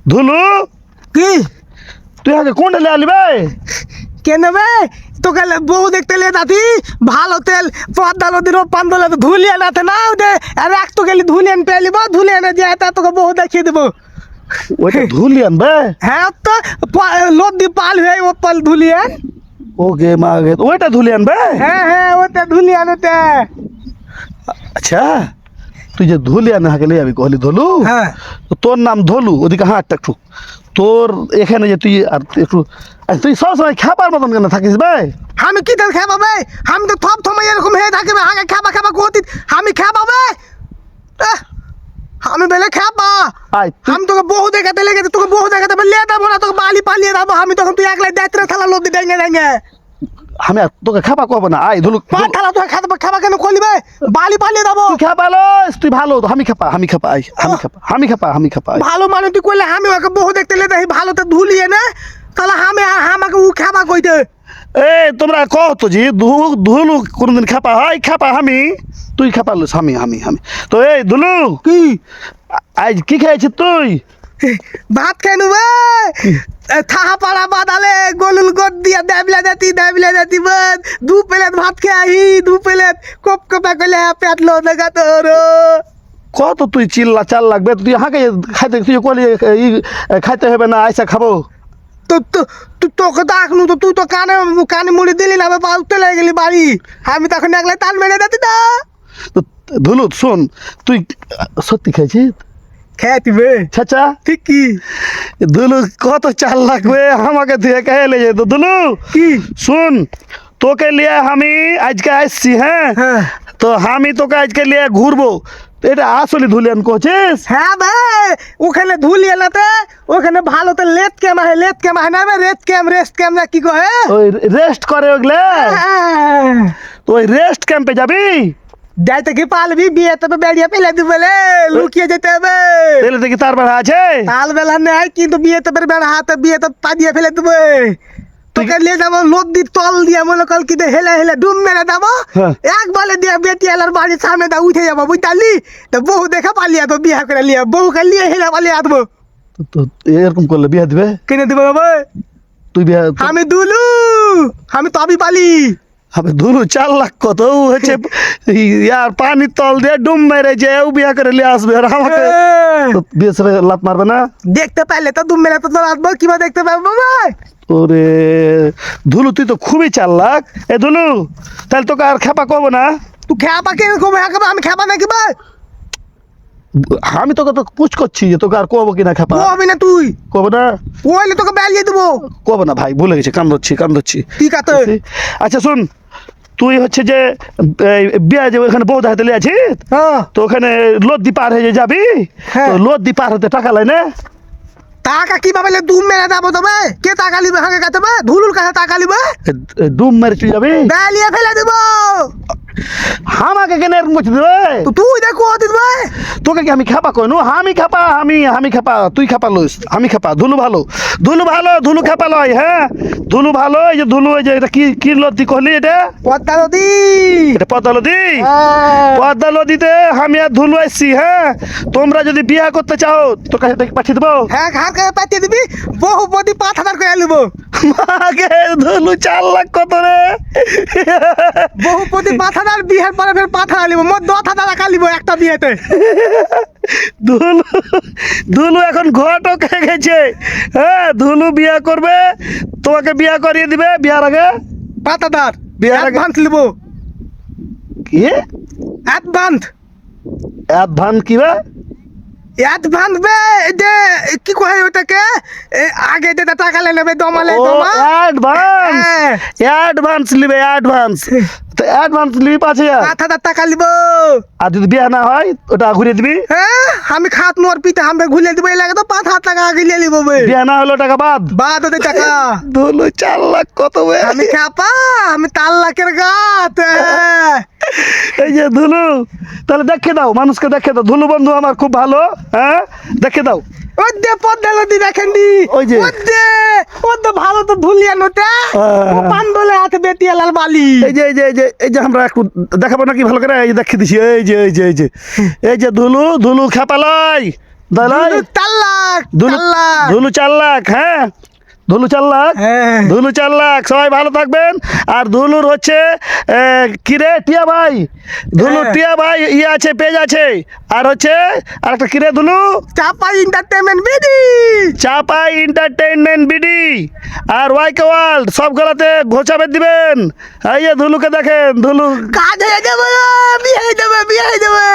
ধুলু কি তুই আগে কোনটা লিয়ে আলি ভাই? কেন বে তোকে বউ দেখতে লে দাদি ভালো তেল পদ্মা নদীর পান্দলে ধুলিয়ে নাতে না দে আর এক তো গেলি ধুলিয়ান পেলিব ধুলিয়ানে দিয়ে তা তোকে বউ দেখিয়ে দেবো। ওইটা ধুলিয়ান বে? হ্যাঁ তো নদী পাল হয়ে ও পাল ধুলিয়ান। ওকে মা গে ওইটা ধুলিয়ান বে? হ্যাঁ হ্যাঁ ওটা ধুলিয়ান ওটা। আচ্ছা তুই যে ধুলিয়ান হাকে লিয়ে আমি কহলি ধলু, হ্যাঁ তো তোর নাম ধলু ওদিকে হাঁটটা একটু তোর এখানে যে তুই আর একটু তুই সবসময় খাবার মতন কেন থাকিস ভাই? আমি কি তেল খাবা বে? আমি তো থপ থমে এরকম হয়ে থাকি আগে খাবা খাবা করতি আমি খাবা বে? আমি বেলে খাবা আয় আমি তোকে বহু দেখাতে লেগেছে তোকে বহু দেখাতে লিয়ে দেবো না তোকে বালি পালিয়ে দেবো আমি তখন তুই একলাই দায়িত্ব থালা লদি ডেঙ্গে ডেঙ্গে আমি আর তোকে খাবা কব না। আয় ধলু পা থালা তোকে খাবা কেন করলিবে বালি পালিয়ে দেবো। তুই খাবা লস তুই ভালো আমি খাপা আয় আমি খাপা আয়। ভালো মানে তুই করলে আমি ওকে বহু দেখতে লেগে ভালো তো ধুলিয়ে না তাহলে আমি আমাকে ও খাবা কইতে। এ তোমরা কহ তো জি ধুলু কোনদিন খাপা হয়? খাপা আমি তুই খাপা লস আমি তো এই ধুলু কি আজ কি খাইছিস তুই? ভাত খেনু বে থাহা পাড়া বাদালে গলুল গদ দিয়া দাবলা জাতি বাদ দু প্লেট ভাত খেয়ে দু প্লেট কপ কপা কইলে পেট লো দেখা তোর। কত তুই চিল্লা চাল লাগবে তুই হাঁকে খাইতে তুই কলি খাইতে হবে না আইসা খাবো? তো তোকে ডাকনু তো তুই তো কানে মুড়ি দিলি না পালতে লেগে গেলি বাড়ি আমি তখন একলাই টান মেরে দিতি না। তো ধুলু শোন তুই সত্যি খাইছিস? খেয়াতি বে চাচা ঠিক কি ধুলু কত চাল লাগবে আমাকে দিয়ে খাইলে যেত। ধুলু কি শুন তোকে লিয়ে আমি আজকে আসছি, হ্যাঁ হ্যাঁ তো আমি তোকে আজকে লিয়ে ঘুরবো। এটা আসলে ধুলিয়ান করছিস? হ্যাঁ ভাই ওখানে ধুলি এলাতে ওখানে ভালো তো লেট ক্যাম হয় না রেস্ট ক্যাম না কি কহে ওই রেস্ট করে ওগুলা? তো ওই রেস্ট ক্যাম্পে যাবি? যাইতে কি পালবি বিয়ে তবে বেড়িয়ে ফেলে দিব বলে লুকিয়ে যেতে হবে। তাহলে দেখি তার বেড়া আছে? তাল বেলা নেই কিন্তু বিয়ে তবে বেড়া হাতে বিয়ে তো পা দিয়ে ফেলে দেবো তোকে নিয়ে যাবো নদীর তল দিয়ে মনে কর কি হেলে হেলে ডুব মেরে যাবো এক বলে দিয়ে বেটি এলার বাড়ির সামনে দা উঠে যাবো বুঝলি তো বহু দেখা পালিয়ে তো বিয়ে করে লিয়ে বউকে লিয়ে হেলে পালিয়ে আসবো। তো এরকম করলে বিয়ে দিবে? কিনে দিবো বাবা তুই বিয়ে? আমি দুলু আমি তবে পালি। আমি ধুলু 4 লাখ কত হচ্ছে ইয়ার পানির তল দিয়ে ডুম মেরে যে ও বিয়ে করে নিয়ে আসবে আর আমাকে তো বিয়ে ছেড়ে লাত মারবে না? দেখতে পাইলে তো ডুব মেরে তো আসবো কিবা দেখতে পাবো ভাই। ওরে ধুলু তুই তো খুবই 4 লাখ। এ ধুলু তাহলে তোকে আর খেপা করবো না? তুই খেপা কে আমি খেপা নাকি ভাই? আমি তোকে তো পুছ করছি যে তোকে আর কবো কিনা খেপা। হবি না তুই কব না? ওইলে তোকে বেরিয়ে দেবো। কব না ভাই ভুলে গেছি কান্দচ্ছি। ঠিক আছে আচ্ছা শুন তুই হচ্ছে যে বিয়ে যে ওখানে বউ দেখাতে লিয়ে আছিস হ্যাঁ তো ওখানে লদ্দি পার হয়ে যাবি হ্যাঁ। তো লদ্দি পার হতে টাকা লাই না? টাকা কিভাবে ডুব মেরে যাবো তবে কে টাকা লিবে হাঁকে কাছে ধুলুর কাছে টাকা লিবে ডুম মেরে তুই যাবি? বেরিয়ে ফেলে দিব। আমাকে কেন এরকম করছিস রে? তো তুই দেখো দিস ভাই তোকে কি আমি খাপা কইনু? আমি খাপা তুই খাপা লইস আমি খাপা। ধুলু ভালো ধুলু খাপা লয়। হ্যাঁ ধুলু ভালো এই যে ধুলু এই যে এটা কি লদ্দি কহলি এটা? পদ্মা নদী এটা পদ্মা নদী? হ্যাঁ। পদ্মা নদীতে আমি আর ধুলু আসছি। হ্যাঁ তোমরা যদি বিয়ে করতে চাও তোর কাছে থেকে পাঠিয়ে দেবো। হ্যাঁ ঘাট কাছে পাঠিয়ে দিবি বহু প্রতি 5,000 করে নিবো। মাকে ধুলু 4 লাখ কত রে? বহু প্রতি 5,000 বিয়ের পরে ফের 5,000 নিবো মোট 10,000 টাকা নিবো একটা বিয়েতে। ধুলু এখন ঘটক হয়ে গেছে। হ্যাঁ ধুলু বিয়ে করবে তোমাকে বিয়ে করিয়ে দিবে বিয়ার আগে 5,000 বিয়ের আগে অ্যাডভান্স নিবো কি অ্যাডভান্স কি রে? অ্যাডভান্স বে যে কি কয় ওটাকে আগে যেটা টাকা নেবে দমালে ও দমা অ্যাডভান্স নিবে তো অ্যাডভান্স নিবি 5,000 5,000 টাকা নিবো। আর যদি বিয়ে না হয় ওটা ঘুরিয়ে দিবি? হ্যাঁ আমি খাত মোর পিঠে আমরা ঘুরিয়ে দিব এই লাগে তো 5,000 টাকা আগে নিয়ে নিবো বে বিয়ে না হলো টাকা বাদ ওদের টাকা। ধুলু 4 লাখ কত বে? আমি খাপা আমি 4 লাখের গাত। এই যে ধুলু তাহলে দেখে দাও মানুষকে দেখে দাও ধুলু বন্ধু আমার খুব ভালো। হ্যাঁ দেখে দাও ওই দে পদ্মা নদী দেখেন দি ওই যে ওই দে ভালো তো ধুলিয়া নটা পান্দলে হাতে বেটি লাল বালি এই যে আমরা একটু দেখাবো নাকি ভালো করে? এই যে দেখিয়ে দিছি এই যে ধুলু খেপালাই দালাই ধুলু 4 লাখ ধুলু 4 লাখ ধুলু 4 লাখ, হ্যাঁ ধুলু 4 লাখ, হ্যাঁ ধুলু 4 লাখ। সবাই ভালো থাকবেন। আর ধুলুর হচ্ছে কিরে টিয়া ভাই, ধুলু হ্যাঁ। টিয়া ভাই ইয়ে আছে, পেজ আছে। আর হচ্ছে আর একটা কিরে ধুলু, চাপা এন্টারটেইনমেন্ট বিডি চাপাই এন্টারটেইনমেন্ট বিডি আর ওয়াইকে ওয়ার্ল্ড সবগুলোতে ঘোষাবে দিবেন। এই যে ধুলুকে দেখেন, ধুলু কাজ হয়ে যাবে বিয়ে হয়ে যাবে